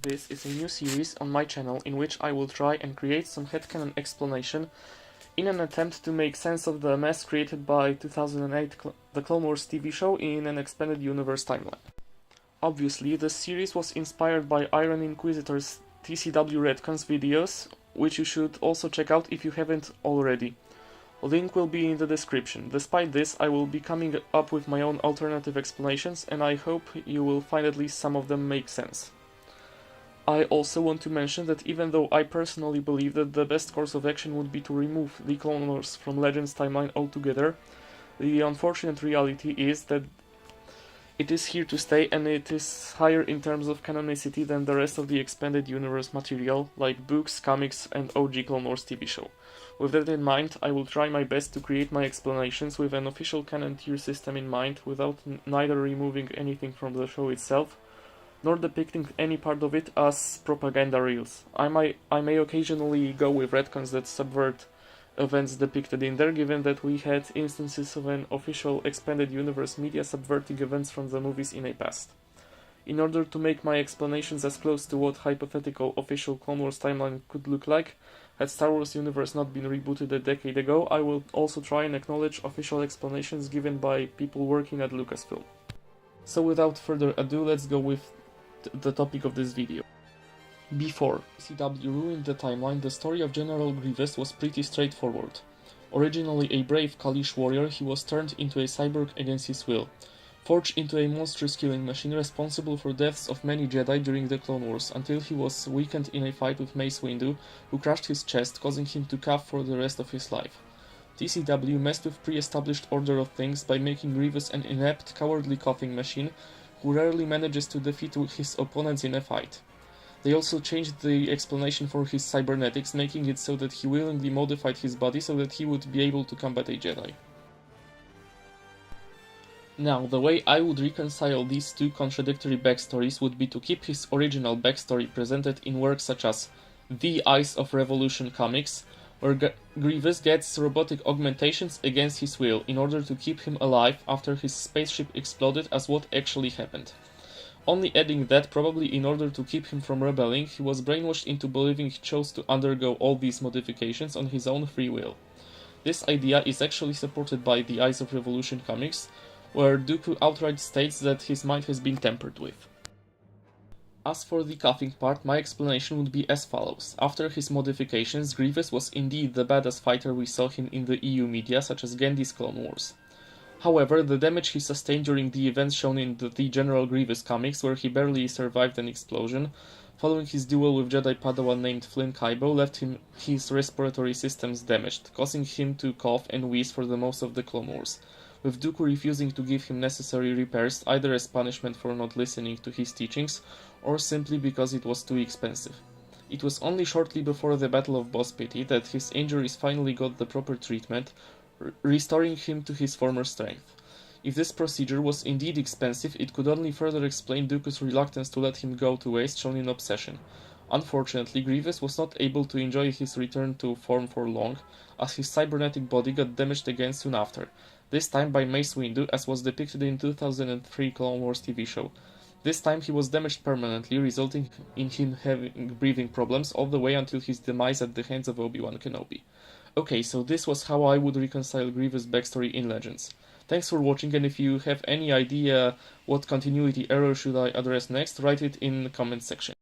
This is a new series on my channel in which I will try and create some headcanon explanation in an attempt to make sense of the mess created by 2008 The Clone Wars TV show in an expanded universe timeline. Obviously, this series was inspired by Ironinquisitor's TCW retcons videos, which you should also check out if you haven't already. Link will be in the description. Despite this, I will be coming up with my own alternative explanations, and I hope you will find at least some of them make sense. I also want to mention that even though I personally believe that the best course of action would be to remove the Clone Wars from Legends timeline altogether, the unfortunate reality is that it is here to stay, and it is higher in terms of canonicity than the rest of the expanded universe material, like books, comics, and OG Clone Wars TV show. With that in mind, I will try my best to create my explanations with an official canon tier system in mind, without neither removing anything from the show itself, nor depicting any part of it as propaganda reels. I may occasionally go with retcons that subvert events depicted in there, given that we had instances of an official expanded universe media subverting events from the movies in a past. In order to make my explanations as close to what hypothetical official Clone Wars timeline could look like, had Star Wars universe not been rebooted a decade ago, I will also try and acknowledge official explanations given by people working at Lucasfilm. So without further ado, let's go with the topic of this video. Before TCW ruined the timeline, the story of General Grievous was pretty straightforward. Originally a brave Kalish warrior, he was turned into a cyborg against his will, forged into a monstrous killing machine responsible for deaths of many Jedi during the Clone Wars, until he was weakened in a fight with Mace Windu, who crushed his chest, causing him to cough for the rest of his life. TCW messed with pre-established order of things by making Grievous an inept, cowardly coughing machine who rarely manages to defeat his opponents in a fight. They also changed the explanation for his cybernetics, making it so that he willingly modified his body so that he would be able to combat a Jedi. Now, the way I would reconcile these two contradictory backstories would be to keep his original backstory presented in works such as The Eyes of Revolution comics, where Grievous gets robotic augmentations against his will in order to keep him alive after his spaceship exploded, as what actually happened. Only adding that, probably in order to keep him from rebelling, he was brainwashed into believing he chose to undergo all these modifications on his own free will. This idea is actually supported by the Eyes of Revolution comics, where Dooku outright states that his mind has been tampered with. As for the coughing part, my explanation would be as follows. After his modifications, Grievous was indeed the badass fighter we saw him in the EU media, such as Gendy's Clone Wars. However, the damage he sustained during the events shown in the General Grievous comics, where he barely survived an explosion, following his duel with Jedi Padawan named Flynn Kaibo, left his respiratory systems damaged, causing him to cough and wheeze for the most of the Clone Wars, with Dooku refusing to give him necessary repairs, either as punishment for not listening to his teachings, or simply because it was too expensive. It was only shortly before the Battle of Boss Pity that his injuries finally got the proper treatment, restoring him to his former strength. If this procedure was indeed expensive, it could only further explain Dooku's reluctance to let him go to waste shown in Obsession. Unfortunately, Grievous was not able to enjoy his return to form for long, as his cybernetic body got damaged again soon after, this time by Mace Windu, as was depicted in 2003 Clone Wars TV show. This time he was damaged permanently, resulting in him having breathing problems all the way until his demise at the hands of Obi-Wan Kenobi. Okay, so this was how I would reconcile Grievous' backstory in Legends. Thanks for watching, and if you have any idea what continuity error should I address next, write it in the comment section.